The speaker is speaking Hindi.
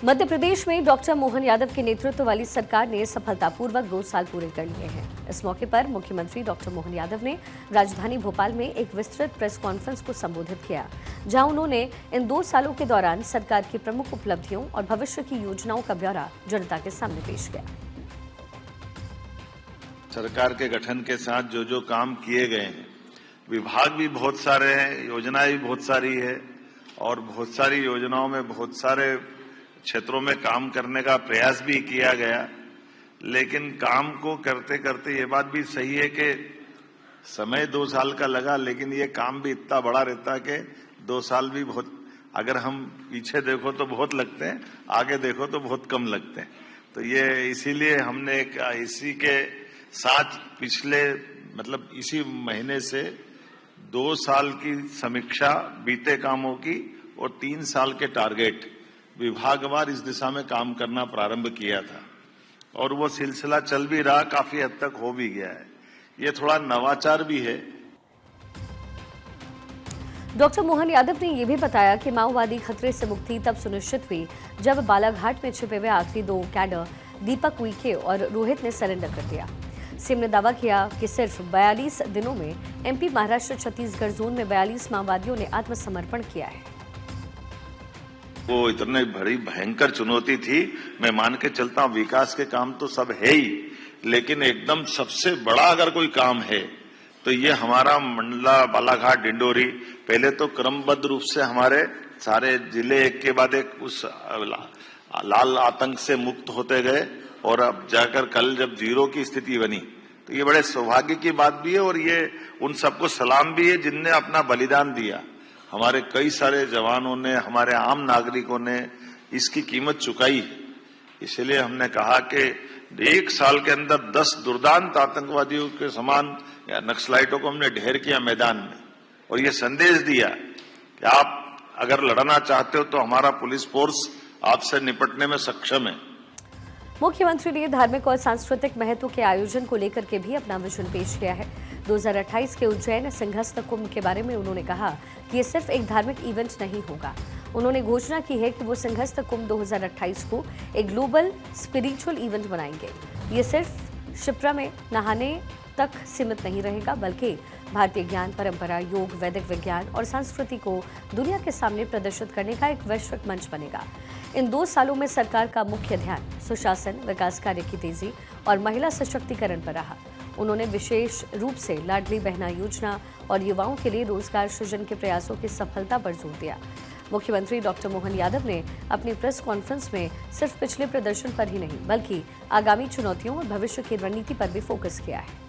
मध्य प्रदेश में डॉक्टर मोहन यादव के नेतृत्व वाली सरकार ने सफलतापूर्वक 2 साल पूरे कर लिए हैं। इस मौके पर मुख्यमंत्री डॉक्टर मोहन यादव ने राजधानी भोपाल में एक विस्तृत प्रेस कॉन्फ्रेंस को संबोधित किया, जहां उन्होंने इन 2 सालों के दौरान सरकार की प्रमुख उपलब्धियों और भविष्य की योजनाओं का ब्यौरा जनता के सामने पेश किया। सरकार के गठन के साथ जो जो काम किए गए हैं, विभाग भी बहुत सारे हैं, योजनाएं भी बहुत सारी है और बहुत सारी योजनाओं में बहुत सारे क्षेत्रों में काम करने का प्रयास भी किया गया। लेकिन काम को करते करते ये बात भी सही है कि समय 2 साल का लगा, लेकिन ये काम भी इतना बड़ा रहता है कि 2 साल भी बहुत, अगर हम पीछे देखो तो बहुत लगते हैं, आगे देखो तो बहुत कम लगते हैं। तो ये इसीलिए हमने इसी के साथ पिछले इसी महीने से 2 साल की समीक्षा बीते कामों की और 3 साल के टारगेट विभागवार इस दिशा में काम करना प्रारंभ किया था और वो सिलसिला चल भी रहा, काफी हद तक हो भी गया है। ये थोड़ा नवाचार भी है। डॉक्टर मोहन यादव ने यह भी बताया कि माओवादी खतरे से मुक्ति तब सुनिश्चित हुई जब बालाघाट में छिपे हुए आखिरी 2 कैडर दीपक उइके और रोहित ने सरेंडर कर दिया। सीएम ने दावा किया कि सिर्फ 42 दिनों में एमपी, महाराष्ट्र, छत्तीसगढ़ जोन में 42 माओवादियों ने आत्मसमर्पण किया है। वो इतनी बड़ी भयंकर चुनौती थी। मैं मान के चलता हूं विकास के काम तो सब है ही, लेकिन एकदम सबसे बड़ा अगर कोई काम है तो ये हमारा मंडला, बालाघाट, डिंडोरी पहले तो क्रमबद्ध रूप से हमारे सारे जिले एक के बाद एक उस लाल आतंक से मुक्त होते गए और अब जाकर कल जब 0 की स्थिति बनी तो ये बड़े सौभाग्य की बात भी है और ये उन सबको सलाम भी है जिनने अपना बलिदान दिया। हमारे कई सारे जवानों ने, हमारे आम नागरिकों ने इसकी कीमत चुकाई। इसलिए हमने कहा कि 1 साल के अंदर 10 दुर्दांत आतंकवादियों के समान या नक्सलाइटों को हमने ढेर किया मैदान में और ये संदेश दिया कि आप अगर लड़ना चाहते हो तो हमारा पुलिस फोर्स आपसे निपटने में सक्षम है। मुख्यमंत्री ने धार्मिक और सांस्कृतिक महत्व के आयोजन को लेकर के भी अपना विजन पेश किया है। 2028 के उज्जैन सिंहस्थ कुंभ के बारे में उन्होंने कहा कि ये सिर्फ एक धार्मिक इवेंट नहीं होगा। उन्होंने घोषणा की है कि वो सिंहस्थ कुंभ 2028 को एक ग्लोबल स्पिरिचुअल इवेंट बनाएंगे। ये सिर्फ शिप्रा में नहाने तक सीमित नहीं रहेगा, बल्कि भारतीय ज्ञान, परंपरा, योग, वैदिक विज्ञान और संस्कृति को दुनिया के सामने प्रदर्शित करने का एक वैश्विक मंच बनेगा। इन 2 सालों में सरकार का मुख्य ध्यान सुशासन, विकास कार्य की तेजी और महिला सशक्तिकरण पर रहा। उन्होंने विशेष रूप से लाडली बहना योजना और युवाओं के लिए रोजगार सृजन के प्रयासों की सफलता पर जोर दिया। मुख्यमंत्री डॉक्टर मोहन यादव ने अपनी प्रेस कॉन्फ्रेंस में सिर्फ पिछले प्रदर्शन पर ही नहीं, बल्कि आगामी चुनौतियों और भविष्य की रणनीति पर भी फोकस किया है।